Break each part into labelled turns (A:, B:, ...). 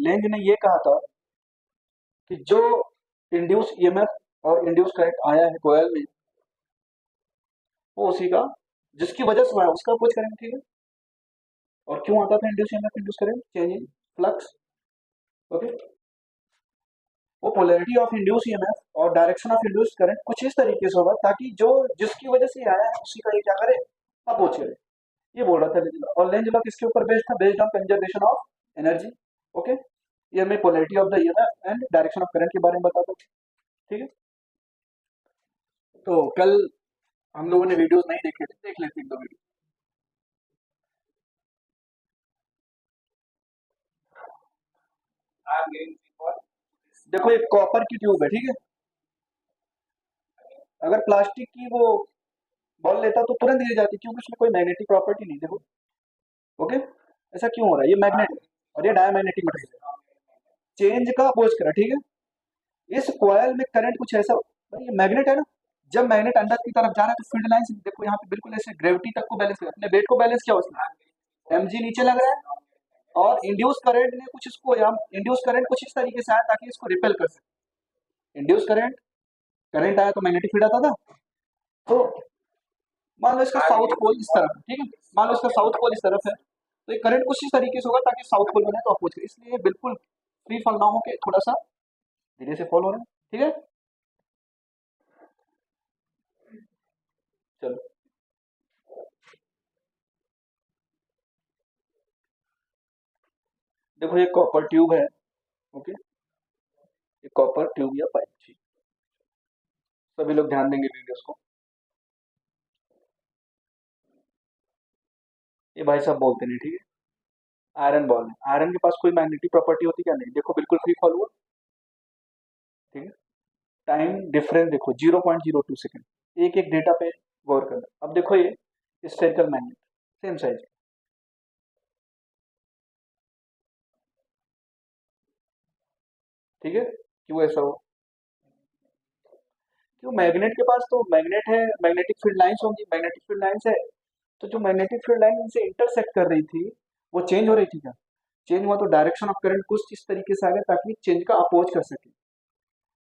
A: Length ने ये कहा था कि जो इंड्यूस ईएमएफ और इंड्यूस करंट आया है कोयल में, वो उसी का, जिसकी वजह से हुआ है उसका अपोज करेंगे, ठीक है। और क्यों आता था induce EMF induce current, change in flux, okay. वो पोलैरिटी ऑफ इंड्यूस ईएमएफ और डायरेक्शन ऑफ इंड्यूस करंट कुछ इस तरीके से होगा ताकि जो जिसकी वजह से आया है उसी का ये क्या करे, अपोज करे। ये बोल रहा था लेंज लॉ। और लेंज लॉ किसके ऊपर बेस्ड था, based on conservation of energy, okay. ये हमें polarity of the EMF and direction of current के बारे में बताता था, ठीक है। तो कल हम लोगों ने वीडियोस नहीं देखे थे, देख लेते एक दो वीडियो। देखो एक कॉपर की ट्यूब है, ठीक है। अगर प्लास्टिक की वो बॉल लेता तो तुरंत गिर जाती, क्योंकि उसमें कोई मैग्नेटिक प्रॉपर्टी नहीं, देखो, ओके। ऐसा क्यों हो रहा है, ये मैग्नेट और ये डायमैग्नेटिक मटेरियल है, चेंज का अपोज करा, ठीक है। इस कॉइल में करंट कुछ ऐसा, भाई ये मैग्नेट है ना, जब मैग्नेट अंदर की तरफ जा रहा है तो फील्ड लाइन देखो यहाँ पे बिल्कुल ऐसे ग्रेविटी तक को बैलेंस कर, अपने वेट को बैलेंस किया उसने, एमजी नीचे लग रहा है, और इंड्यूस करंट ने कुछ इसको, यहाँ इंड्यूस करंट कुछ इस तरीके से आया ताकि इसको रिपेल कर सके। इंड्यूस करंट, करंट आया तो मैग्नेटिक फील्ड आता था। तो मान लो इसका साउथ पोल इस तरफ है, ठीक है, मान लो इसका साउथ पोल इस तरफ है, तो ये करंट कुछ इस तरीके से होगा ताकि साउथ पोल बने तो अपोज करे, इसलिए बिल्कुल फ्री फॉल ना हो के थोड़ा सा धीरे से फॉल हो रहा है, ठीक है। चलो देखो ये कॉपर ट्यूब है, ओके, ये कॉपर ट्यूब या पाइप, ठीक। सभी लोग ध्यान देंगे वीडियोस को। ये भाई साहब बोलते नहीं, ठीक है। आयरन बॉल है, आयरन के पास कोई मैग्नेटिक प्रॉपर्टी होती क्या, नहीं, देखो बिल्कुल फ्री फॉल हुआ, ठीक है। टाइम डिफरेंस देखो 0.02 सेकेंड, एक एक डेटा पे गौर करना। अब देखो ये स्फेरिकल मैग्नेट, सेम साइज, ठीक है। क्यों ऐसा हो, क्यों, मैग्नेट के पास तो मैग्नेट है, मैग्नेटिक फील्ड लाइंस होंगी, मैग्नेटिक फील्ड लाइंस है, तो जो मैग्नेटिक फील्ड लाइन इनसे इंटरसेक्ट कर रही थी वो चेंज हो रही थी क्या, चेंज हुआ तो डायरेक्शन ऑफ करंट कुछ इस तरीके से आ गया ताकि चेंज का अपोज कर सके।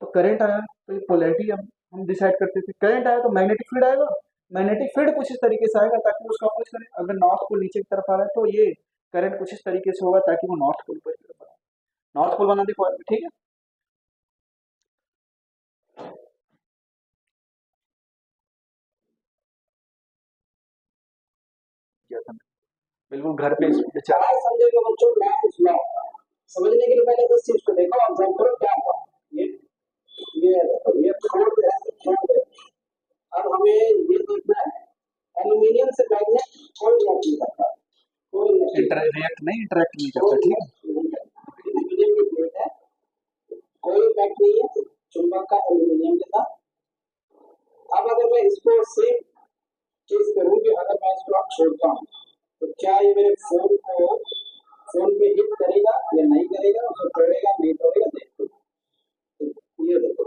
A: तो करंट आया तो ये पोलैरिटी हम डिसाइड करते थे, करंट आया तो मैग्नेटिक फील्ड आएगा, मैग्नेटिक फील्ड कुछ इस तरीके से आएगा ताकि उसका अपोज करे। अगर नॉर्थ पोल नीचे की तरफ आ रहा है तो ये करंट कुछ इस तरीके से होगा ताकि वो नॉर्थ पोल पर बना, नॉर्थ पोल बना दे coil में, ठीक है। किया था बिल्कुल घर पे बेचारा समझेगा बच्चों, मैथ इज मैथ, समझने के लिए मैंने बस चीज को देखा, ऑब्जर्व करो क्या हुआ। ये ये छोड़ दे, छोड़ दे। अब हमें ये देखना है, एल्यूमिनियम से मैग्नेट कोई रिएक्ट नहीं करता, कोई इंटरैक्ट नहीं, इंटरैक्ट नहीं करता, ठीक है। एल्यूमिनियम की प्लेट है, कोई इफेक्ट नहीं है चुंबक का एल्यूमिनियम के साथ। अब अगर मैं इसको सेम चीज करूँ कि अगर मैं इसको आप छोड़ता हूँ तो क्या ये मेरे फोन को, फोन पे हिट करेगा या नहीं करेगा, उसको तोड़ेगा नहीं तोड़ेगा, देखो। तो ये देखो,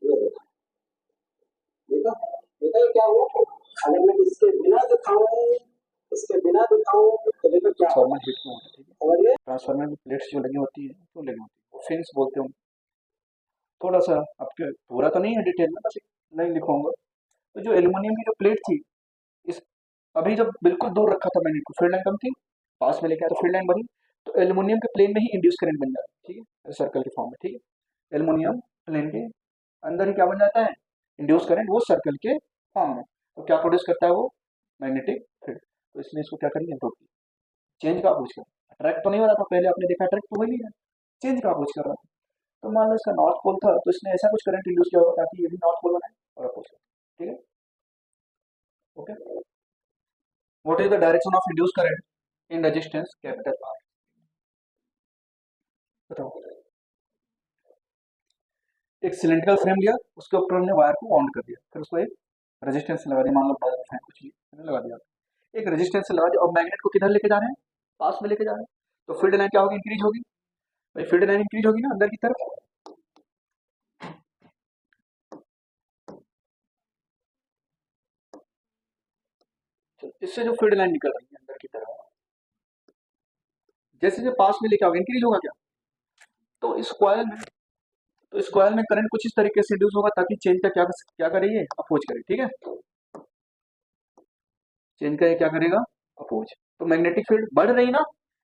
A: ये देखो, देखा, देखा ये क्या हुआ। अगर मैं इसके बिना दिखाऊं, इसके बिना दिखाऊं तो देखो क्या ट्रांसफार्मर हिट क्यों होता है, ठीक है। और ये ट्रांसफार्मर में प्लेट्स जो लगी होती है क्यों लगी होती है, वो फिन्स बोलते हैं। थोड़ा सा आपके पूरा तो नहीं है डिटेल में, बस एक लाइन लिखूंगा। तो जो एल्यूमिनियम की जो प्लेट थी, इस अभी जब बिल्कुल दूर रखा था मैंने, फील्ड लाइन कम थी, पास में लेके आया तो फील्ड लाइन बढ़ी, तो एल्यूमिनियम के प्लेन में ही इंड्यूस करंट बन जाता है, ठीक है, सर्कल के फॉर्म में, ठीक है। एल्यूमिनियम प्लेन के अंदर ही क्या बन जाता है, इंड्यूस करंट, वो सर्कल के फॉर्म में। तो क्या प्रोड्यूस करता है वो, मैग्नेटिक फील्ड। तो इसमें इसको क्या करेंगे, इम्प्रूव चेंज का पूछ कर, अट्रैक्ट तो नहीं हो रहा था पहले, आपने देखा अट्रैक्ट तो हो ही नहीं रहा, चेंज का पूछ कर रहा था। तो मान लो इसका नॉर्थ पोल था तो इसने ऐसा कुछ करंट इंड्यूस किया होगा ताकि ये भी नॉर्थ पोल बनाए और अपोज करे, ठीक है, okay. What is the direction of induce current in resistance capital R, बताओ। एक सिलेंड्रिकल फ्रेम लिया, उसके ऊपर हमने वायर को बाउंड कर दिया, फिर उसको एक रेजिस्टेंस से लगा दिया, मान लो बल्ब फैन कुछ भी मैंने लगा दिया, एक रेजिस्टेंस से लगा दिया, और मैग्नेट को किधर लेके जा रहे हैं, पास में लेके जा रहे हैं। तो फील्ड लाइन क्या होगी, इंक्रीज होगी, भाई फील्ड लाइन इंक्रीज होगी ना अंदर की तरफ। तो इससे जो फील्ड लाइन निकल रही है अंदर की तरफ, जैसे जैसे पास में लेके आओगे इंक्रीज होगा क्या? तो इस कॉइल में तो इस कॉइल में करंट कुछ इस तरीके से इंड्यूस होगा ताकि चेंज का क्या करे, ये अपोज करे, ठीक है। चेंज का ये क्या करेगा, अपोज। तो मैग्नेटिक फील्ड बढ़ रही ना,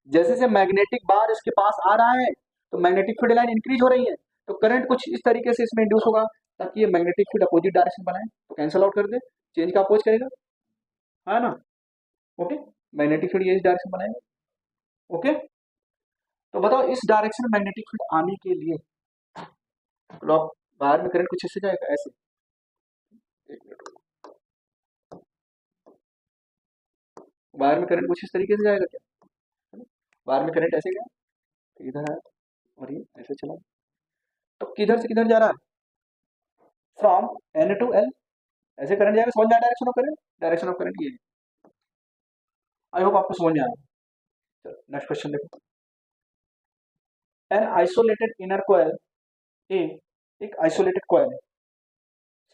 A: जैसे जैसे मैग्नेटिक बार इसके पास आ रहा है तो मैग्नेटिक फील्ड लाइन इंक्रीज हो रही है, तो करंट कुछ इस तरीके से इसमें इंड्यूस होगा ताकि ये मैग्नेटिक फील्ड अपोजिट डायरेक्शन बनाए, तो कैंसिल आउट कर दे, चेंज का अपोज करेगा, है ना। ओके, मैग्नेटिक फील्ड ये इस डायरेक्शन बनाएगा। ओके, तो बताओ इस डायरेक्शन में मैग्नेटिक फील्ड आने के लिए क्लॉक बाहर में करंट कुछ ऐसे जाएगा, ऐसे। एक मिनट, बाहर में करंट कुछ इस तरीके से जाएगा क्या, है ना? बाहर में करंट ऐसे गया, तो इधर आया और ये ऐसे चला, तो किधर से किधर जा रहा है, फ्रॉम एन टू एल, ऐसे करंट जाएगा, समझ में आया direction of current, direction of current ये। आई होप आपको समझ में आया। चलो नेक्स्ट क्वेश्चन देखो। एन आइसोलेटेड इनर कॉइल ए, एक आइसोलेटेड कॉइल है,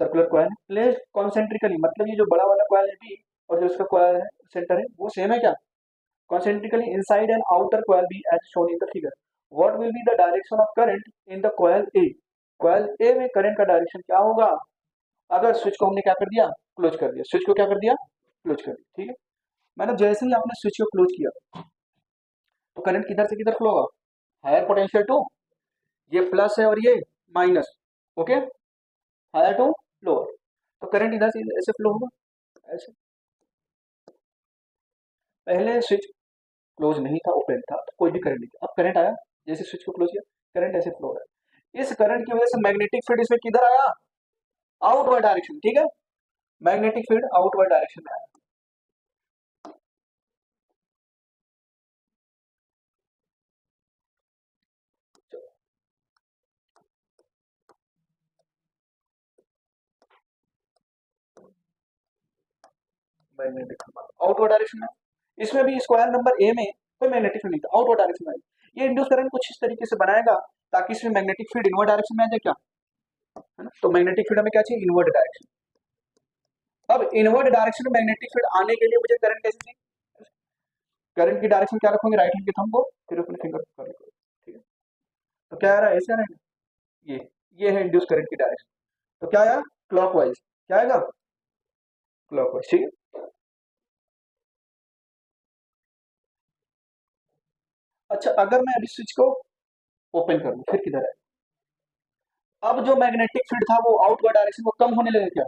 A: सर्कुलर कॉइल प्लेस कॉन्सेंट्रिकली, मतलब ये जो बड़ा वाला कॉइल है बी और जो इसका कॉइल है सेंटर है वो सेम है क्या, concentrically inside and outer coil B as shown in the figure. What will be the direction of current in the coil A? coil A में करंट का डायरेक्शन क्या होगा अगर स्विच को हमने क्या कर दिया, क्लोज कर दिया, स्विच को क्या कर दिया, क्लोज कर दिया, ठीक है। मतलब जैसे ही आपने स्विच को क्लोज किया तो करंट किधर से किधर फ्लो होगा, हायर पोटेंशियल टू, ये प्लस है और ये minus, okay, higher to lower, तो करंट इधर से ऐसे फ्लो होगा, ऐसे। पहले स्विच क्लोज नहीं था, ओपन था, तो कोई भी करंट नहीं था, अब करंट आया, जैसे स्विच को क्लोज किया करंट ऐसे फ्लो हो रहा है, इस करंट की वजह से मैग्नेटिक फील्ड इसमें किधर आया, आउटवर्ड डायरेक्शन, ठीक है, मैग्नेटिक फील्ड आउटवर्ड डायरेक्शन में आया। मैग्नेटिक आउटवर्ड डायरेक्शन में, इसमें भी स्क्वायर नंबर ए में कोई मैग्नेटिक फील्ड नहीं था, आउटवर्ड डायरेक्शन में आया। ये इंड्यूस करंट कुछ इस तरीके से बनाएगा ताकि इसमें मैग्नेटिक फील्ड इनवर्ड डायरेक्शन में आ जाए क्या, है ना, तो मैग्नेटिक फील्ड हमें क्या चाहिए, इनवर्ड डायरेक्शन। अब इनवर्ड डायरेक्शन में मैग्नेटिक फील्ड आने के लिए मुझे करंट कैसे चाहिए, करंट की डायरेक्शन क्या रखोगे, राइट हैंड के थंब को फिर अपने फिंगर को कर, ठीक है। तो क्या आ रहा है, ऐसे आ रहा है, ये है इंड्यूस करंट की डायरेक्शन, तो क्या आया, क्लॉकवाइज, क्या आएगा, क्लॉकवाइज, ठीक है। अच्छा, अगर मैं अभी स्विच को ओपन कर दूं फिर किधर है, अब जो मैग्नेटिक फील्ड था वो आउटवर्ड डायरेक्शन को कम होने लगे क्या,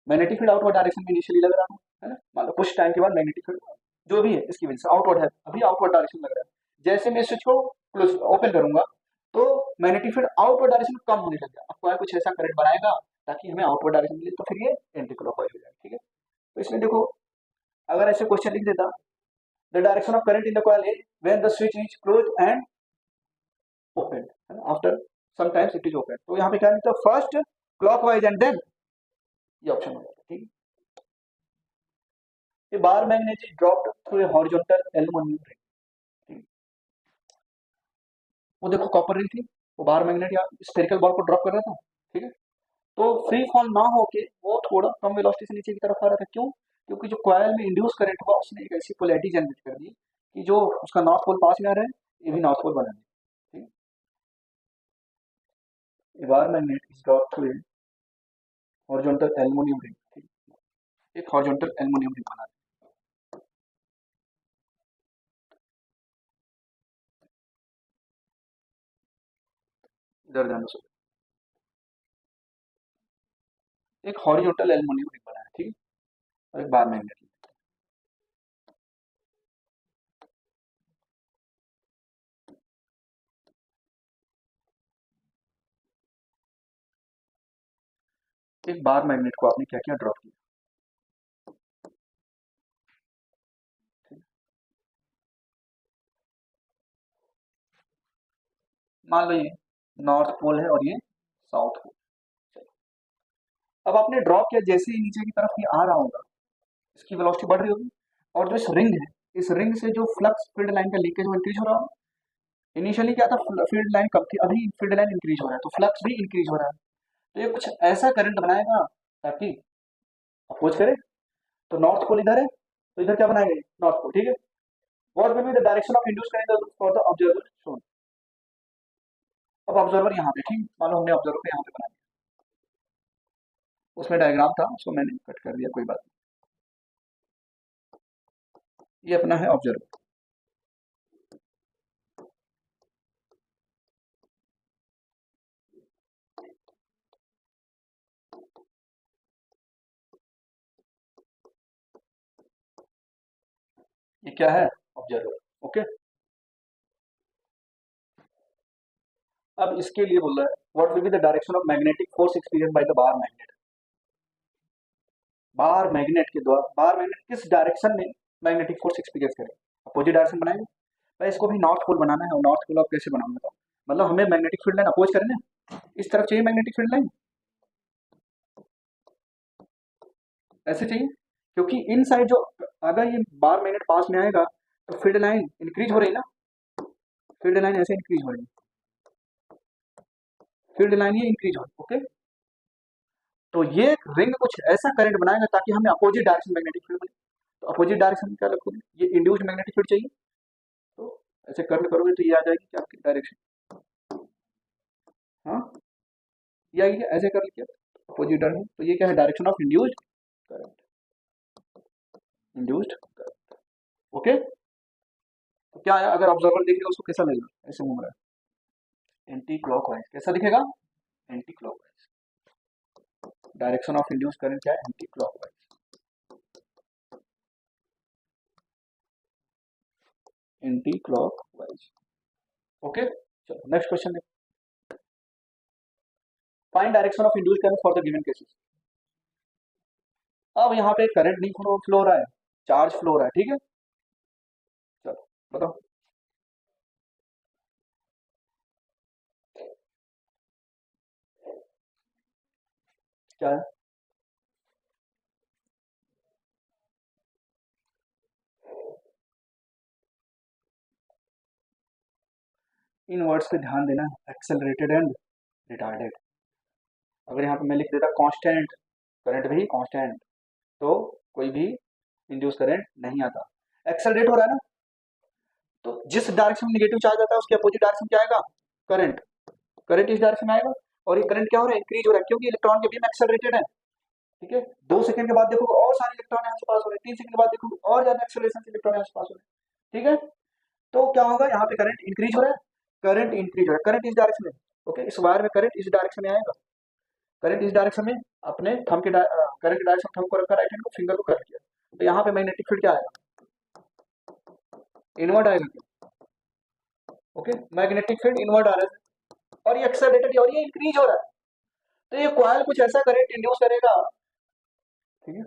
A: मैग्नेटिक फील्ड आउटवर्ड डायरेक्शन में इनिशियली लग रहा है ना, मान लो कुछ टाइम के बाद मैग्नेटिक फील्ड जो भी है इसकी वजह से आउटवर्ड है, अभी आउटवर्ड डायरेक्शन लग रहा है, जैसे मैं स्विच को क्लोज ओपन करूंगा तो मैग्नेटिक फील्ड आउटवर्ड डायरेक्शन में कम होने लग गया, अब कोई कुछ ऐसा करंट बनाएगा ताकि हमें आउटवर्ड डायरेक्शन मिले, तो फिर ये एंटी क्लॉकवाइज हो जाएगा, ठीक है। तो इसमें देखो, अगर ऐसे क्वेश्चन लिख देता, the direction of current in the coil A when the switch is close and open, after sometimes it is open, तो यहाँ पे क्या लिखता है, फर्स्ट क्लॉकवाइज एंड देन, ये ऑप्शन हो जाएगा, ठीक है। A bar magnet is dropped through a horizontal aluminum ring, ठीक है। वो देखो कॉपर रिंग थी, वो बार मैग्नेट या स्फेरिकल बॉल को ड्रॉप कर रहा था, ठीक है। तो फ्री फॉल ना होके वो थोड़ा कम वेलोसिटी से नीचे की तरफ आ रहा था, क्यों, क्योंकि जो कॉइल में इंड्यूस करंट हुआ उसने एक ऐसी पोलैरिटी जनरेट कर दी कि जो उसका नॉर्थ पोल पास में आ रहा है ये भी नॉर्थ पोल बना दे, ठीक है। A bar magnet is dropped through a horizontal aluminum ring, ठीक है, एक horizontal aluminum ring बना दे, इधर ध्यान दो, एक हॉरिजॉन्टल एल्युमिनियम रिंग बना है, ठीक है, और एक बार मैग्नेट, एक बार मैग्नेट को आपने क्या किया, ड्रॉप किया, ठीक है? मान लो ये नॉर्थ पोल है और ये साउथ पोल, अब आपने ड्रॉप किया, जैसे ही नीचे की तरफ ये आ रहा होगा इसकी वेलोसिटी बढ़ रही होगी, और जो इस रिंग है इस रिंग से जो फ्लक्स फील्ड लाइन का लीकेज वो इंक्रीज हो रहा होगा, इनिशियली क्या था, फील्ड लाइन कम थी, अभी फील्ड लाइन इंक्रीज हो रहा है तो फ्लक्स भी इंक्रीज हो रहा है, तो ये कुछ ऐसा करंट बनाएगा ताकि अपोज करे, तो नॉर्थ पोल इधर है तो इधर क्या बनाएगा, नॉर्थ पोल, ठीक है, what will be the direction of induce current for the observer shown. अब ऑब्जर्वर यहाँ पे, ठीक, मान लो हमने ऑब्जर्वर को यहाँ पे बना दिया, उसमें डायग्राम था, उसको मैंने कट कर दिया, कोई बात नहीं। ये अपना है ऑब्जर्वर। ये क्या है, ऑब्जर्वर। ओके, अब इसके लिए बोल रहा है what will be the direction of magnetic force experience by the bar magnet. Bar magnet के द्वारा, बार मैग्नेट किस डायरेक्शन में मैग्नेटिक फोर्स एक्सपीरियंस करे, अपोजिट डायरेक्शन बनाएंगे। भाई इसको भी नॉर्थ पोल बनाना है, और नॉर्थ पोल आप कैसे बनाऊंगा बताओ। मतलब हमें मैग्नेटिक फील्ड लाइन अपोज करना है, इस तरफ चाहिए मैग्नेटिक फील्ड लाइन, ऐसे चाहिए, क्योंकि इन साइड जो, अगर ये बार मैग्नेट पास में आएगा तो फील्ड लाइन इंक्रीज हो रही ना, फील्ड लाइन ऐसे इंक्रीज हो रही है, फील्ड लाइन ये इंक्रीज हो रही, ओके। तो ये रिंग कुछ ऐसा करंट बनाएगा ताकि हमें अपोजिट डायरेक्शन मैग्नेटिक फील्ड बने। तो अपोजिट डायरेक्शन में क्या रखोगे, ये इंड्यूस्ड मैग्नेटिक फील्ड चाहिए, तो ऐसे कर्ल करोगे तो ये आ जाएगी क्या आपकी डायरेक्शन, हाँ ये आएगी, ऐसे कर लिया अपोजिट डायरेक्शन, तो ये क्या है, direction of induced current, induced current, okay. तो क्या है, अगर ऑब्जर्वर देखेगा उसको कैसा लगेगा, ऐसे घूम रहा है एंटी क्लॉकवाइज, कैसा दिखेगा, anti clockwise. Direction of induce current क्या है, anti clockwise, anti clockwise, okay. चलो नेक्स्ट क्वेश्चन देखो, find direction of induce current for the given cases. अब यहाँ पे करंट नहीं फ्लो हो रहा है, चार्ज फ्लो हो रहा है, ठीक है। चलो बताओ, क्या है, इन वर्ड्स पे ध्यान देना, एक्सेलरेटेड एंड रिटार्डेड। अगर यहाँ पे मैं लिख देता कांस्टेंट, करंट भी कांस्टेंट, तो कोई भी इंड्यूस करंट नहीं आता। एक्सेलरेट हो रहा है ना, तो जिस डायरेक्शन में नेगेटिव चार्ज आता है उसके अपोजिट डायरेक्शन क्या आएगा, करंट, करंट इस डायरेक्शन में आएगा, और ये करंट क्या हो रहा है, इंक्रीज हो रहा है, क्योंकि इलेक्ट्रॉन के बीम एक्सेलरेटेड है, ठीक है। 2 सेकंड के बाद देखोगे और सारे इलेक्ट्रॉन यहाँ से पास हो रहे हैं, 3 सेकंड के बाद देखोगे और ज्यादा एक्सेलरेशन से इलेक्ट्रॉन यहाँ से पास हो रहे हैं, ठीक है। तो क्या होगा, यहाँ पे करंट इंक्रीज हो रहा है, करंट इंक्रीज हो रहा है, करंट इस डायरेक्शन में, ओके, इस वायर में करंट इस डायरेक्शन में आएगा, करंट इस डायरेक्शन में, अपने थंब के करंट के डायरेक्शन थंब को रखा, राइट हैंड को फिंगर को कर किया, तो यहाँ पे मैग्नेटिक फील्ड क्या आएगा, इनवर्ट आएगा क्या, ओके, मैग्नेटिक फील्ड इनवर्ट आ रहा है, और ये एक्सेलरेटेड और ये इंक्रीज हो रहा है, तो ये कॉइल कुछ ऐसा करंट इंड्यूस करेगा, ठीक है।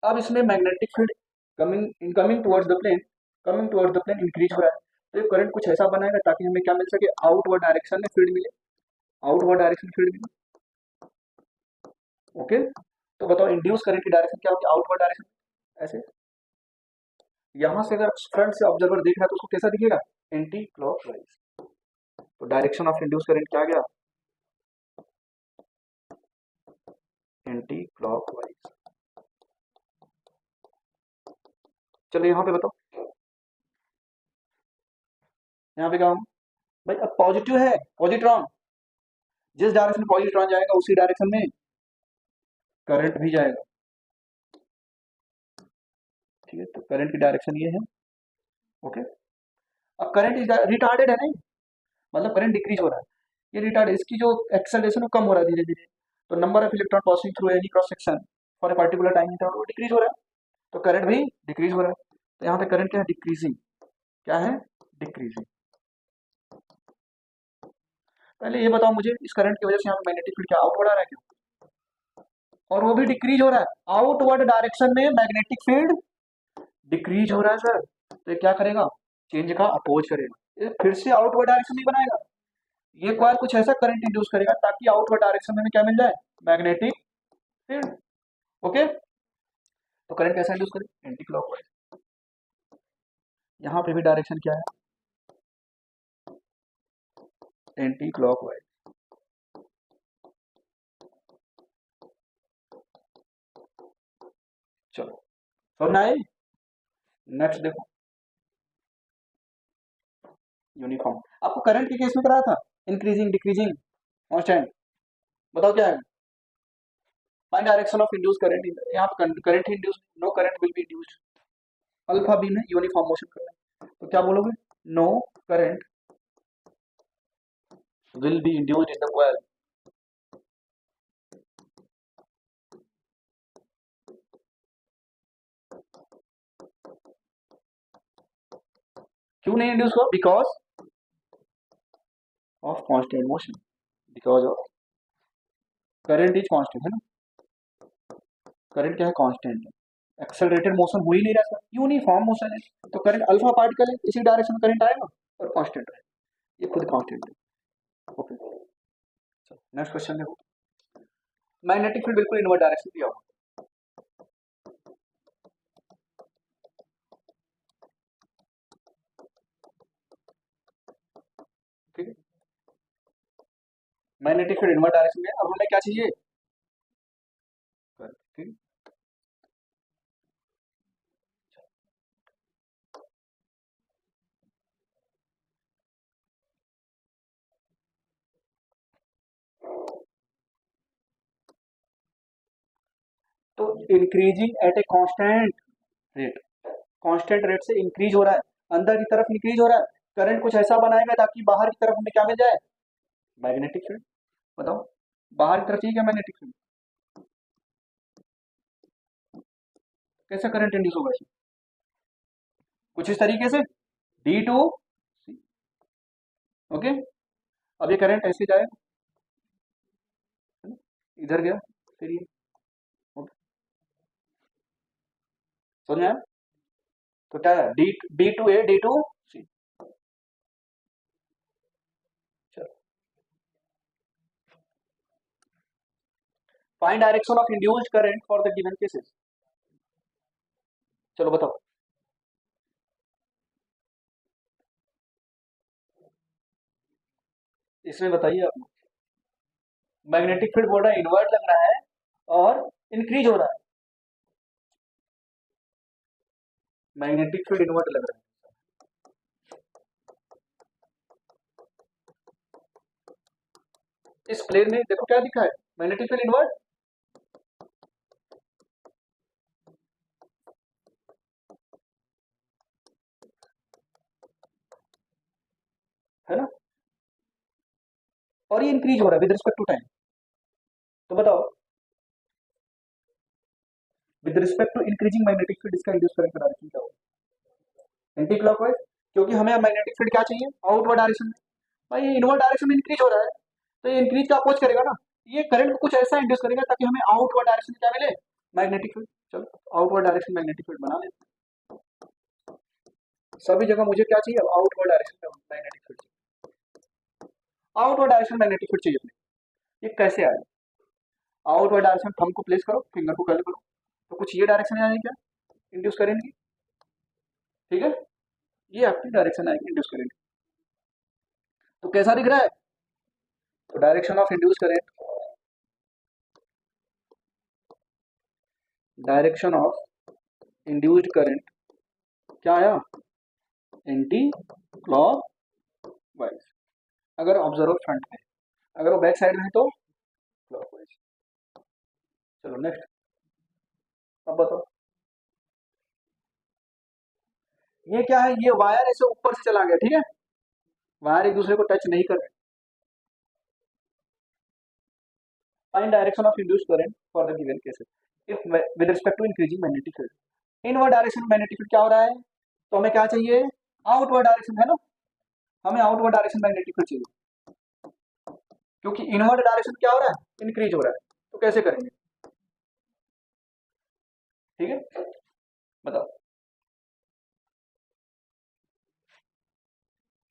A: अब इसमें magnetic field coming incoming towards the plane, coming towards the plane increase हो रहा है, तो ये करंट कुछ ऐसा बनाएगा ताकि हमें क्या मिल सके, आउटवर्ड डायरेक्शन में फील्ड मिले, आउटवर्ड डायरेक्शन फील्ड मिले, ओके। तो बताओ इंड्यूस करंट की डायरेक्शन क्या होगी, आउटवर्ड डायरेक्शन, ऐसे। यहां से अगर फ्रंट से ऑब्जर्वर देख रहा है तो उसको कैसा दिखेगा, एंटी क्लॉकवाइज। तो डायरेक्शन ऑफ इंड्यूस करंट क्या गया, एंटी क्लॉकवाइज। चलो यहाँ पे बताओ, यहाँ पे क्या होगा भाई, अब पॉजिटिव है, पॉजिट्रॉन, जिस डायरेक्शन में पॉजिट्रॉन जाएगा उसी डायरेक्शन में करंट भी जाएगा, ठीक है। तो करंट की डायरेक्शन ये है, ओके। अब करंट इज रिटार्डेड है नहीं, मतलब करंट डिक्रीज हो रहा है, ये रिटार्ड, इसकी जो एक्सेलरेशन वो कम हो रहा है धीरे धीरे, तो number of electron passing through any cross section for a particular time interval वो डिक्रीज हो रहा है, तो करंट भी डिक्रीज हो रहा है, तो यहाँ पे करंट क्या है, डिक्रीजिंग, क्या है, डिक्रीजिंग। पहले ये बताओ मुझे, इस करंट की वजह से यहाँ पे मैग्नेटिक फील्ड क्या आउटवर्ड आ रहा है क्या, और वो भी डिक्रीज हो रहा है, आउटवर्ड डायरेक्शन में मैग्नेटिक फील्ड डिक्रीज हो रहा है सर, तो ये क्या करेगा, चेंज का अपोज करेगा, ये फिर से आउटवर्ड डायरेक्शन नहीं बनाएगा, ये कॉइल कुछ ऐसा करंट इंड्यूस करेगा ताकि आउटवर्ड डायरेक्शन में क्या मिल जाए, मैग्नेटिक फील्ड, ओके। तो करंट कैसा इंड्यूस करे, एंटी क्लॉकवाइज। यहाँ पे भी डायरेक्शन क्या है, एंटी क्लॉकवाइज। चलो समझ में आए, नेक्स्ट देखो, यूनिफॉर्म। आपको करंट के केस में कराया था, इंक्रीजिंग, डिक्रीजिंग, कांस्टेंट। बताओ क्या है? Find direction of induce current. यहाँ पे current induce, no current will be induced. Alpha B में यूनिफॉर्म मोशन करना है, तो क्या बोलोगे? No current will be induced in the coil. क्यों नहीं इंड्यूस हुआ? Because of constant motion, because of current is constant, है ना? करंट क्या है? कांस्टेंट है। एक्सेलरेटेड मोशन हो ही नहीं रहा, यूनिफॉर्म मोशन है, तो करंट अल्फा पार्टिकल है, इसी डायरेक्शन में करंट आएगा और कांस्टेंट है, ये खुद कांस्टेंट है। ओके, नेक्स्ट क्वेश्चन देखो। मैग्नेटिक फील्ड बिल्कुल इनवर्ट डायरेक्शन दिया हुआ, ठीक है? मैग्नेटिक फील्ड इनवर्ट डायरेक्शन में, अब हमें क्या चाहिए? ठीक है? तो increasing at a constant rate, constant rate से इंक्रीज हो रहा है, अंदर की तरफ इंक्रीज हो रहा है, करंट कुछ ऐसा बनाएगा ताकि बाहर की तरफ हमें क्या मिल जाए? Magnetic field. बताओ, बाहर की तरफ चाहिए क्या मैग्नेटिक फील्ड? कैसा करंट इंड्यूस होगा इसमें? कुछ इस तरीके से, डी टू, ओके। अब ये करंट ऐसे जाएगा, इधर गया, फिर ये, ओके, समझ में आया? तो क्या है? D, D to A, D to C. चलो, find direction of induced current for the given cases. चलो बताओ, इसमें बताइए आप। मैग्नेटिक फील्ड बोल रहा है इन्वर्ट लग रहा है और इंक्रीज हो रहा है, मैग्नेटिक फील्ड इन्वर्ट लग रहा है। इस प्लेन में देखो क्या दिखा है, मैग्नेटिक फील्ड इन्वर्ट, है ना? और ये इंक्रीज हो रहा है विद रिस्पेक्ट टू टाइम। तो बताओ, with respect to increasing magnetic field इसका इंड्यूस करंट का डायरेक्शन क्या होगा? एंटी क्लॉकवाइज, क्योंकि हमें मैग्नेटिक फील्ड क्या चाहिए? आउटवर्ड डायरेक्शन में। भाई ये इनवर्ड डायरेक्शन में इंक्रीज हो रहा है, तो ये इंक्रीज का अपोज करेगा ना, ये करंट को कुछ ऐसा इंड्यूस करेगा ताकि हमें आउटवर्ड डायरेक्शन में क्या मिले? Magnetic field. चलो आउटवर्ड डायरेक्शन मैग्नेटिक फील्ड बना लेते हैं। सभी जगह मुझे क्या चाहिए? आउटवर्ड डायरेक्शन में magnetic field, outward direction magnetic field चाहिए अपने। ये कैसे आएगा? आउटवर्ड डायरेक्शन, थंब को प्लेस करो, फिंगर को कर्ल करो, तो कुछ ये डायरेक्शन आएगी क्या इंड्यूस करेंगे? ठीक है, ये आपकी डायरेक्शन आएगी इंड्यूस करेंगे। तो कैसा दिख रहा है? तो direction of induce current, direction of induced current क्या आया? Anti clock wise. अगर ऑब्जर्वर फ्रंट में, अगर वो बैक साइड में है तो क्लॉक वाइज। चलो नेक्स्ट, अब बताओ, ये क्या है? ये वायर ऐसे ऊपर से चला गया, ठीक है, वायर एक दूसरे को टच नहीं कर रहे। Find direction of induced current for the given cases if with respect to increasing magnetic field. Inward direction magnetic field क्या हो रहा है, तो हमें क्या चाहिए? आउटवर्ड डायरेक्शन, है ना? हमें आउटवर्ड डायरेक्शन मैग्नेटिक फील्ड चाहिए, क्योंकि इनवर्ड डायरेक्शन क्या हो रहा है? इंक्रीज हो रहा है, तो कैसे करेंगे? ठीक है, बताओ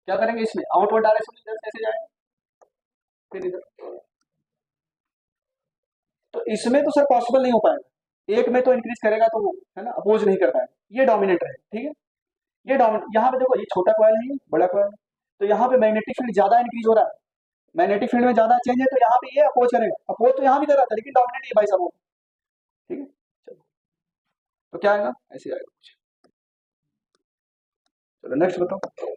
A: क्या करेंगे इसमें? आउटवर्ड डायरेक्शन में इधर कैसे जाएंगे, फिर इधर, तो इसमें तो सर पॉसिबल नहीं हो पाएगा, एक में तो इंक्रीज करेगा तो वो, है ना, अपोज नहीं कर पाएगा, ये डोमिनेट है, ठीक है? ये डोमिनेट, यहाँ पे देखो ये छोटा कॉइल है, ये बड़ा कॉइल है, तो यहाँ पे मैग्नेटिक फील्ड ज्यादा इंक्रीज हो रहा है, मैग्नेटिक फील्ड में ज्यादा चेंज है, तो यहाँ पे ये अपोज करेगा, अपोज तो यहाँ भी कर रहा था लेकिन डोमिनेट ये भाई साहब, ठीक है? चलो, तो क्या आएगा? ऐसे आएगा कुछ, चलो नेक्स्ट बताओ।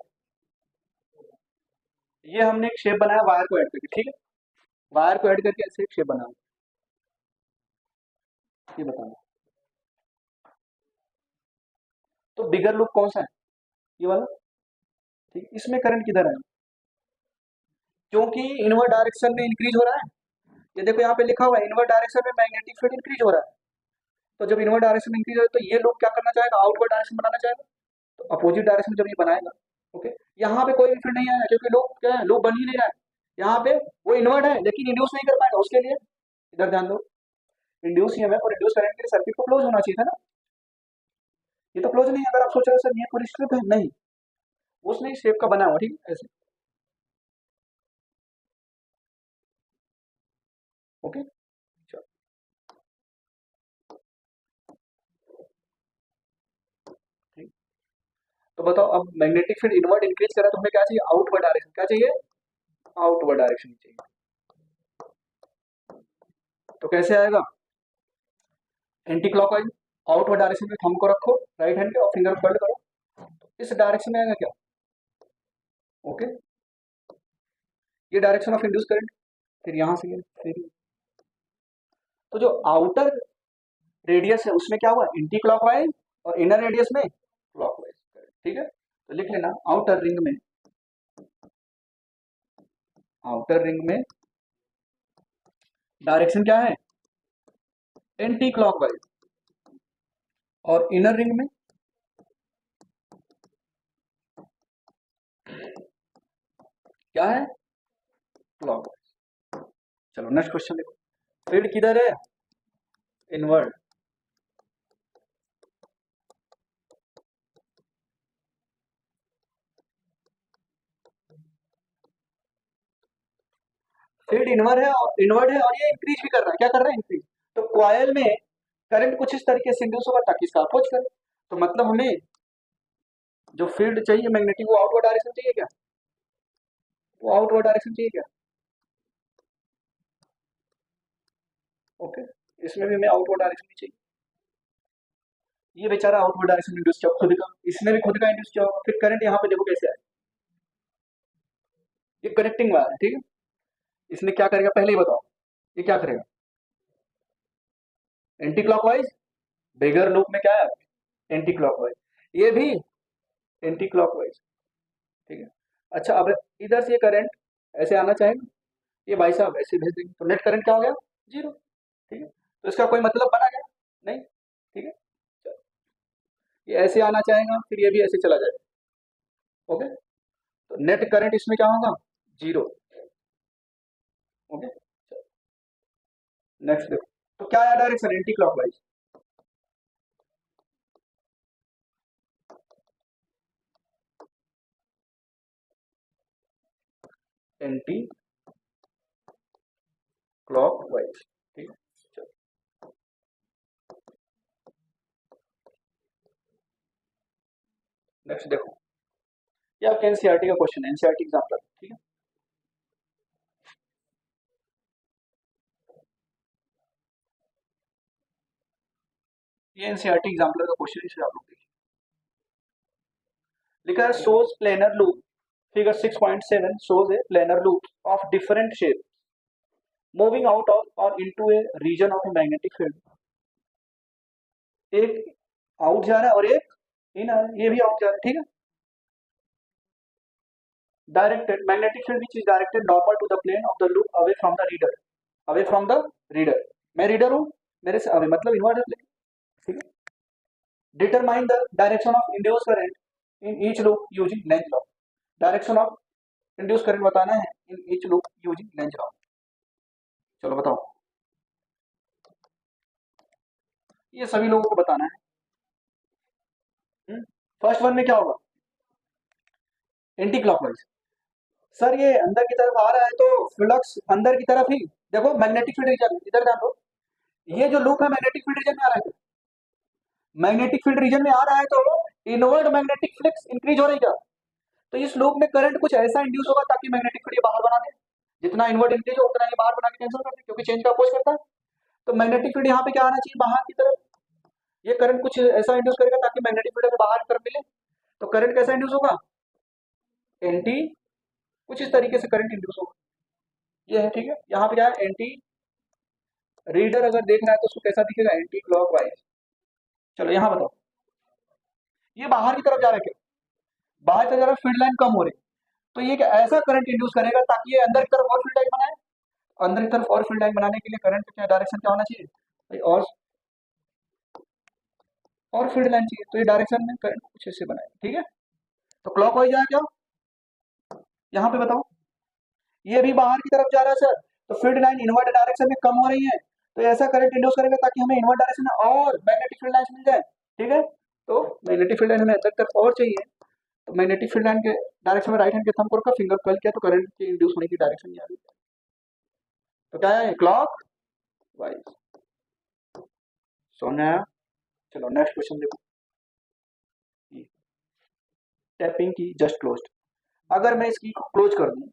A: ये हमने एक शेप बनाया वायर को ऐड करके, ठीक है, वायर को ऐड करके ऐसे एक शेप बनाया, ये बताना। तो बिगर लूप कौन सा है, ये वाला, ठीक, इसमें करंट किधर है, क्योंकि इनवर्ट डायरेक्शन में इंक्रीज हो रहा है। ये देखो यहाँ पे लिखा हुआ है इनवर्ट डायरेक्शन में मैग्नेटिक फील्ड इंक्रीज हो रहा है। तो जब इनवर्ट डायरेक्शन में इंक्रीज हो रहा है तो ये लूप क्या करना चाहेगा, आउटवर्ड डायरेक्शन बनाना चाहेगा। तो अपोजिट डायरेक्शन जब ये बनाएगा, ओके, यहाँ पे कोई भी फील्ड नहीं आएगा क्योंकि लूप क्या है, लूप बन ही नहीं रहा है। यहाँ पे वो इन्वर्ट है लेकिन इंड्यूस नहीं कर पाएगा, उसके लिए इधर ध्यान दो, इंड्यूस ईएमएफ और इंड्यूस करंट के लिए सर्किट को क्लोज होना चाहिए था ना। ये तो क्लोज नहीं है। अगर आप सोच रहे हो सर ये पूरी स्ट्रिप है, नहीं, उसने इस शेप का बना हुआ, ठीक है, ऐसे, ओके। चलो, ठीक। तो बताओ अब मैग्नेटिक फील्ड इनवर्ट इंक्रीज करा तो हमें क्या चाहिए, आउटवर्ड डायरेक्शन, क्या चाहिए, आउटवर्ड डायरेक्शन चाहिए। तो कैसे आएगा, एंटी क्लॉकवाइज, आउटवर्ड डायरेक्शन में थंब को रखो राइट हैंड के और फिंगर फोल्ड करो, इस डायरेक्शन में आएगा क्या, ओके। ये डायरेक्शन ऑफ इंड्यूस करंट, फिर यहाँ से ये, फिर तो जो आउटर रेडियस है उसमें क्या हुआ, एंटी क्लॉकवाइज, और इनर रेडियस में क्लॉकवाइज, ठीक है। तो लिख लेना आउटर रिंग में डायरेक्शन क्या है, एंटी क्लॉकवाइज, और इनर रिंग में क्या है, क्लॉकवाइज। चलो नेक्स्ट क्वेश्चन देखो, फील्ड किधर है, इनवर्ड, फील्ड इनवर्ड है और ये इंक्रीज भी कर रहा है, क्या कर रहा है, इंक्रीज। तो कॉयल में करंट कुछ इस तरीके से इंड्यूस होगा ताकि इसका अप्रोच करे। तो मतलब हमें जो फील्ड चाहिए मैग्नेटिक वो आउटवर्ड डायरेक्शन चाहिए क्या, वो आउटवर्ड डायरेक्शन चाहिए क्या, ओके। इसमें भी हमें आउटवर्ड डायरेक्शन ही चाहिए। ये बेचारा आउटवर्ड डायरेक्शन इंड्यूस किया खुद का, इसने भी खुद का इंड्यूस किया होगा। फिर करंट यहाँ पे देखो कैसे आए, ये कनेक्टिंग वायर है, ठीक है। इसने क्या करेगा पहले ही बताओ, ये क्या करेगा, एंटी क्लॉकवाइज, बिगर लूप में क्या है, एंटी क्लॉकवाइज, ये भी एंटी क्लॉकवाइज, ठीक है। अच्छा अब इधर से ये करंट ऐसे आना चाहेगा, ये भाई साहब ऐसे भेज देंगे तो नेट करंट क्या हो गया, जीरो, ठीक है। तो इसका कोई मतलब बना गया नहीं, ठीक है। चलो, ये ऐसे आना चाहेगा फिर ये भी ऐसे चला जाएगा, ओके। तो नेट करंट इसमें क्या होगा, जीरो, ओके। नेक्स्ट देखो, तो क्या आया direction, anti clockwise, anti clockwise, ठीक है। चलो नेक्स्ट देखो, ये आपके एनसीईआरटी का क्वेश्चन है, एनसीईआरटी एग्जाम्पल, ठीक है। ये एनसीईआरटी एग्जाम्पल का क्वेश्चन, इसे आप लोग देखिए। लिखा है shows planar loop, figure 6.7 shows a planar loop of different shape moving out of or into a region of a magnetic field। एक आउट जा रहा है और एक इन आ रहा है, ये भी आउट जा रहा है, ठीक है। Directed magnetic field which is directed normal to the plane of the loop away from the reader, away from the reader, मैं रीडर हूँ, मेरे से अवे मतलब इनवर्ट है प्लेन, ठीक है। Determine the direction of induce current in each loop using Lenz law, direction of induce current बताना है in each loop using Lenz law. चलो बताओ, ये सभी लोगों को बताना है। फर्स्ट वन में क्या होगा, एंटी क्लॉकवाइज। सर ये अंदर की तरफ आ रहा है तो फ्लक्स अंदर की तरफ ही, देखो मैग्नेटिक फील्ड रीजन इधर ध्यान दो, ये जो लूप है मैग्नेटिक फील्ड रीजन में आ रहा है, मैग्नेटिक फील्ड रीजन में आ रहा है तो इनवर्ड मैग्नेटिक फ्लक्स इंक्रीज हो रही है। तो इस लूप में करंट कुछ ऐसा इंड्यूस होगा ताकि मैग्नेटिक फील्ड बाहर बना दे, जितना इनवर्ड इंक्रीज हो उतना ही बाहर बना के कैंसिल कर दे क्योंकि चेंज का अपोज करता है। तो मैग्नेटिक फील्ड यहाँ पे क्या आना चाहिए, बाहर की तरफ, ये करंट कुछ ऐसा इंड्यूस करेगा ताकि मैग्नेटिक फील्ड बाहर की तरफ मिले। तो करंट कैसा इंड्यूस होगा, एंटी, कुछ इस तरीके से करंट इंड्यूस होगा, ये है, ठीक है। यहाँ पे क्या है, एंटी, रीडर अगर देख रहा है तो उसको कैसा दिखेगा, एंटी क्लॉक वाइज। चलो यहाँ बताओ, ये बाहर की तरफ जा रहा है क्या, बाहर की तरफ फील्ड लाइन कम हो रही है, तो ये क्या ऐसा करंट इंड्यूस करेगा ताकि ये अंदर की तरफ और फील्ड लाइन बनाए, अंदर की तरफ और फील्ड लाइन बनाने के लिए करंट क्या डायरेक्शन क्या होना चाहिए भाई, और फील्ड लाइन चाहिए, तो ये डायरेक्शन में करंट कुछ ऐसे बनाए, ठीक है। तो क्लॉक वाइज आया क्या, यहाँ पे बताओ, ये भी बाहर की तरफ जा रहा है सर, तो फील्ड लाइन इनवर्ट डायरेक्शन में कम हो रही है, तो ऐसा करंट इंड्यूस करेगा ताकि हमें इनवर्ट डायरेक्शन में और मैग्नेटिक फील्ड लाइन मिल जाए, ठीक है। तो मैग्नेटिक फील्ड लाइन हमें अंदर की तरफ और चाहिए, तो मैग्नेटिक फील्ड लाइन के डायरेक्शन में राइट हैंड के थंब को रखा, फिंगर कर्ल किया, तो करंट के इंड्यूस होने की डायरेक्शन ये आ गई। तो क्या है, क्लॉक वाइज, सोना। चलो नेक्स्ट क्वेश्चन देखो, टैपिंग की जस्ट क्लोज्ड, अगर मैं इसकी क्लोज कर दूं,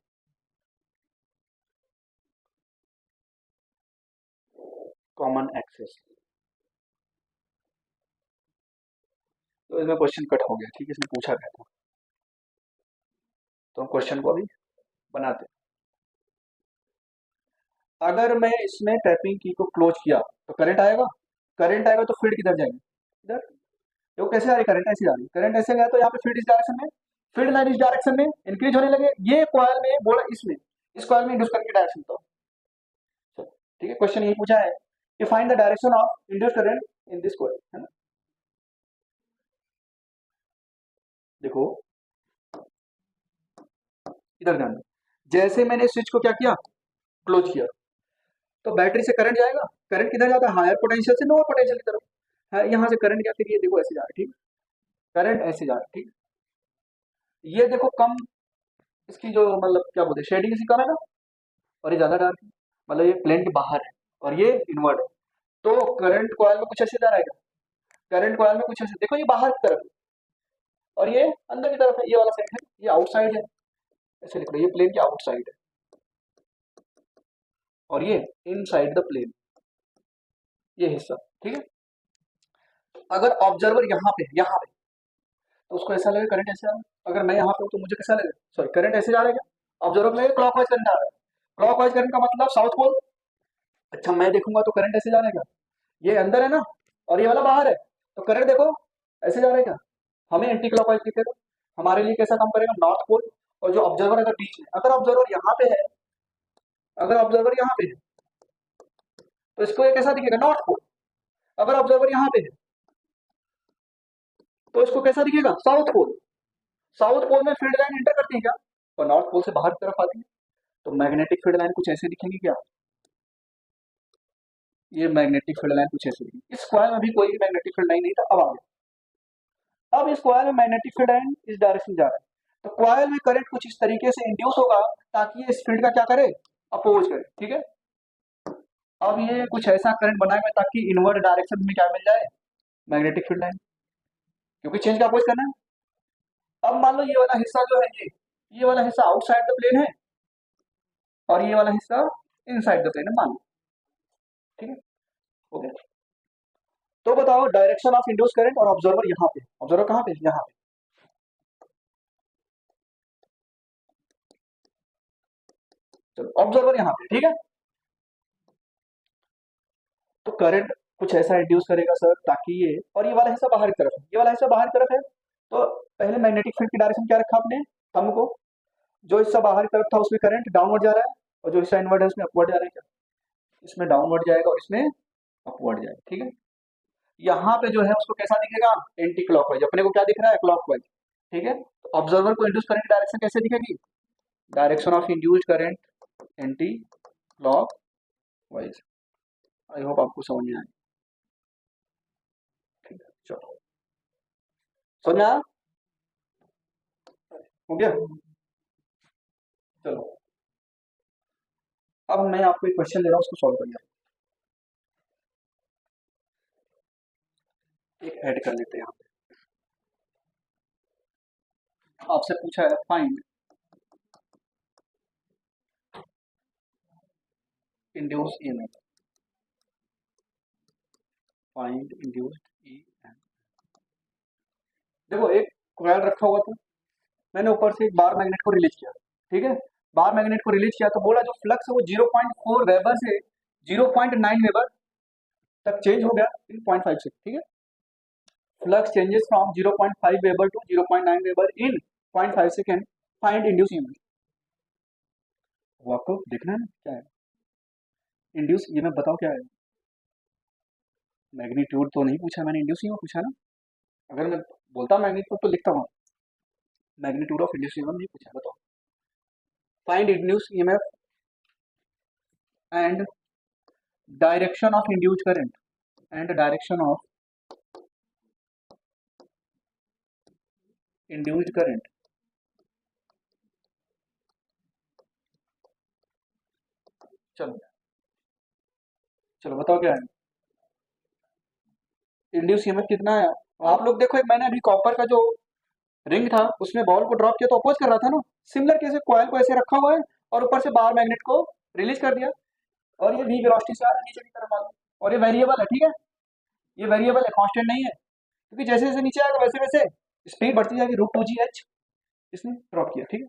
A: कॉमन एक्सेस, तो इसमें क्वेश्चन कट हो गया, ठीक है, इसमें पूछा गया था, तो हम क्वेश्चन को अभी बनाते हैं। अगर मैं इसमें टैपिंग की को क्लोज किया तो करंट आएगा, करंट आएगा तो फील्ड किधर जाएगी, इधर, तो कैसे आ रही, करंट ऐसे आ रही, करंट ऐसे गया तो यहाँ पे फील्ड इस डायरेक्शन में, फील्ड लाइन इस डायरेक्शन में इंक्रीज होने लगे, ये कॉइल में बोला इसमें, इस कॉइल में इंड्यूस करंट की डायरेक्शन, तो ठीक है, क्वेश्चन यही पूछा है कि find the direction of induce current in this coil, है ना। देखो इधर ध्यान दो, जैसे मैंने स्विच को क्या किया, क्लोज किया, तो बैटरी से करंट जाएगा, करंट किधर जाता है, हायर पोटेंशियल से लोअर पोटेंशियल की तरफ है, यहाँ से करंट क्या, फिर ये देखो ऐसे जा रहा है, ठीक, करंट ऐसे जा रहा है, ठीक, ये देखो कम, इसकी जो मतलब क्या बोलते हैं शेडिंग इसकी कम है ना, और ये ज्यादा डार्क है, मतलब ये प्लेन के बाहर है और ये इनवर्ड है, तो करंट कॉइल में कुछ ऐसे जा रहा है, करंट कॉइल में कुछ ऐसे, देखो ये बाहर की तरफ है और ये अंदर की तरफ है, ये वाला साइड है, ये आउटसाइड है, ऐसे लिख लो, ये प्लेन की आउटसाइड है और ये इनसाइड द प्लेन, ये हिस्सा, ठीक है। अगर ऑब्जर्वर यहाँ पे तो उसको ऐसा लगेगा करंट ऐसे आ रहा है, अगर मैं यहाँ पे हूँ तो मुझे कैसा लगेगा, सॉरी करंट ऐसे जा रहा है क्या, ऑब्जर्वर को लगेगा क्लॉकवाइज करंट आ रहा है, क्लॉकवाइज करंट का मतलब साउथ पोल, अच्छा मैं देखूंगा तो करंट ऐसे जा रहा है क्या, ये अंदर है ना और ये वाला बाहर है, तो करंट देखो ऐसे जा रहा है क्या, हमें एंटी क्लॉकवाइज दिखेगा, हमारे लिए कैसा काम करेगा, नॉर्थ पोल, और जो ऑब्जर्वर अगर बीच में, अगर ऑब्जर्वर यहाँ पे है, अगर ऑब्जर्वर यहाँ पे है तो इसको ये कैसा दिखेगा, नॉर्थ पोल, अगर ऑब्जर्वर यहाँ पे है तो इसको कैसा दिखेगा, साउथ पोल, साउथ पोल में फील्ड लाइन एंटर करती है क्या, और नॉर्थ पोल से बाहर की तरफ आती है, तो मैग्नेटिक फील्ड लाइन कुछ ऐसे दिखेंगी क्या, ये मैग्नेटिक फील्ड लाइन कुछ ऐसे दिखेगी, इस कॉइल में भी कोई मैग्नेटिक फील्ड लाइन नहीं था, अब आ गया, अब इस कॉइल में मैग्नेटिक फील्ड लाइन इस डायरेक्शन जा रहा है, तो कॉइल में करंट कुछ इस तरीके से इंड्यूस होगा ताकि ये इस फील्ड का क्या करे, अपोज करे, ठीक है। अब ये कुछ ऐसा करंट बनाएगा ताकि इनवर्ट डायरेक्शन में क्या मिल जाए, मैग्नेटिक फील्ड लाइन, क्योंकि चेंज का अपोज करना है। अब मान लो ये वाला हिस्सा जो है ये वाला हिस्सा आउटसाइड द प्लेन है और ये वाला हिस्सा इनसाइड द प्लेन है, मान लो, ठीक है, ओके। तो बताओ डायरेक्शन ऑफ इंड्यूस करंट, और ऑब्जर्वर यहाँ पे, ऑब्जर्वर कहाँ पे, यहाँ पे, चलो ऑब्जर्वर यहाँ पे, ठीक है। तो करंट कुछ ऐसा इंड्यूस करेगा सर ताकि ये, और ये वाला हिस्सा बाहर की तरफ है, ये वाला हिस्सा बाहर की तरफ है, तो पहले मैग्नेटिक फील्ड की डायरेक्शन क्या रखा आपने, थंब को, जो हिस्सा बाहर की तरफ था उसमें करंट डाउनवर्ड जा रहा है और जो हिस्सा इनवर्ड है उसमें अपवर्ड जा रहा है क्या, इसमें डाउनवर्ड जाएगा और इसमें अपवर्ड जाएगा, ठीक है। यहाँ पे जो है उसको कैसा दिखेगा, एंटी क्लॉकवाइज, अपने को क्या दिख रहा है, क्लॉकवाइज, ठीक है। तो ऑब्जर्वर को इंड्यूस करंट की डायरेक्शन कैसे दिखेगी, direction of induced current anti clockwise, I hope आपको समझ में आए, ठीक है, चलो समझ में आया, हो गया, चलो अब मैं आपको एक क्वेश्चन दे रहा हूँ उसको सॉल्व करिए, एक ऐड कर लेते हैं यहाँ पे, आपसे पूछा है find induce EMF, find induced EMF, देखो एक कॉयल रखा हुआ था, मैंने ऊपर से एक बार मैग्नेट को रिलीज किया, ठीक है, बार मैग्नेट को रिलीज किया तो बोला जो फ्लक्स है वो 0.4 वेबर से 0.9 वेबर तक चेंज हो गया इन 0.5 से, ठीक है, flux changes from 0.5 weber to 0.9 weber in 0.5 second, find induce EMF. वो आपको देखना है ना क्या है इंड्यूस ईएमएफ, बताओ क्या है। मैग्नीट्यूड तो नहीं पूछा मैंने, इंड्यूस ईएमएफ पूछा ना, अगर मैं बोलता मैग्नीट्यूड तो लिखता हूँ, मैग्नीट्यूड ऑफ इंड्यूस ईएमएफ नहीं पूछा, बताओ। Find induce EMF and direction of induced current and direction of induced current. चलो चलो बताओ क्या है इंड्यूस ईएमएफ कितना है। आप लोग देखो, एक मैंने अभी कॉपर का जो रिंग था उसमें बॉल को ड्रॉप किया तो अपोज कर रहा था ना, सिमिलर कैसे कॉइल को ऐसे रखा हुआ है और ऊपर से बाहर मैग्नेट को रिलीज कर दिया, और ये वी वेलोसिटी से आ रहा है नीचे की तरफ आ रहा है, और ये वेरिएबल है, ठीक है, ये वेरिएबल है, कांस्टेंट नहीं है, क्योंकि जैसे जैसे नीचे आएगा वैसे वैसे स्पीड बढ़ती जाएगी, √2gh इसने ड्रॉप किया, ठीक है।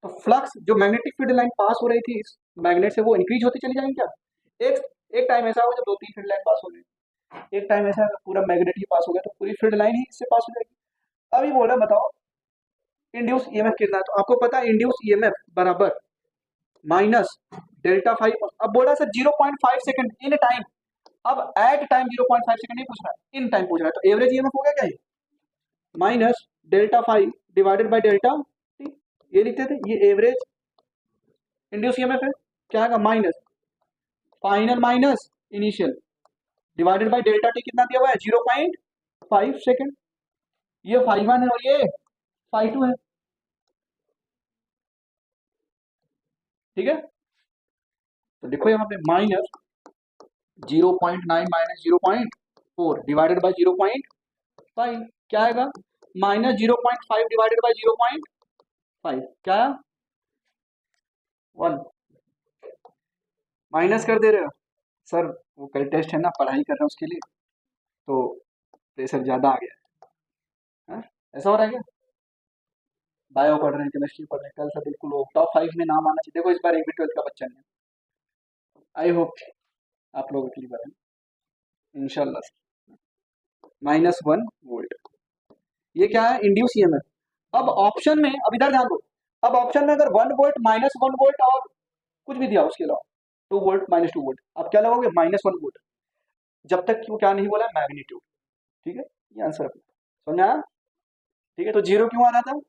A: तो फ्लक्स जो मैग्नेटिक फील्ड लाइन पास हो रही थी इस मैग्नेट से वो इंक्रीज होती चली जाएगी क्या, एक एक टाइम ऐसा होगा जब 2-3 फील्ड लाइन पास हो गई, एक टाइम ऐसा पूरा मैग्नेट ही पास हो गया तो पूरी फील्ड लाइन ही इससे पास हो जाएगी। अभी बोला बताओ इंड्यूस ईएमएफ कितना है, तो आपको पता है इंड्यूस ईएमएफ बराबर माइनस डेल्टा फाइव, अब बोला सर 0.5 सेकंड इन टाइम, अब एट टाइम 0.5 सेकंड नहीं पूछ रहा है, इन टाइम पूछ रहा है, तो एवरेज ईएमएफ हो गया क्या, minus delta five divided by delta T, ये लिखते थे, ये एवरेज इंड्यूस ईएमएफ है, क्या आएगा minus final minus initial divided by delta T, कितना दिया हुआ है 0.5 सेकंड, ये φ1 है और ये φ2 है, ठीक है। तो देखो यहाँ पे माइनस 0.9 माइनस 0.4 डिवाइडेड बाई 0.5 क्या आएगा, माइनस 0.5 डिवाइडेड बाई 0.5 क्या, 1 माइनस कर दे रहे हो सर, वो कल टेस्ट है ना, पढ़ाई कर रहे हैं उसके लिए तो प्रेशर ज़्यादा आ गया है, ऐसा हो रहा है क्या, बायो पढ़ रहे हैं, केमिस्ट्री पढ़ रहे हैं, कल से बिल्कुल वो टॉप 5 में नाम आना चाहिए, देखो इस बार एक भी 12th का बच्चा नहीं है, आई होप आप लोग क्लियर है इंशाल्लाह। -1 वोल्ट, ये क्या है इंड्यूस ईएमएफ। अब ऑप्शन में, अब इधर ध्यान दो, अब ऑप्शन में अगर 1 वोल्ट -1 वोल्ट और कुछ भी दिया उसके अलावा 2 वोल्ट -2 वोल्ट, आप क्या लगाओगे -1 वोल्ट, जब तक कि वो क्या नहीं बोला मैग्नीट्यूड, ठीक है, ये आंसर समझ आया, ठीक है, तो जीरो क्यों आ रहा था।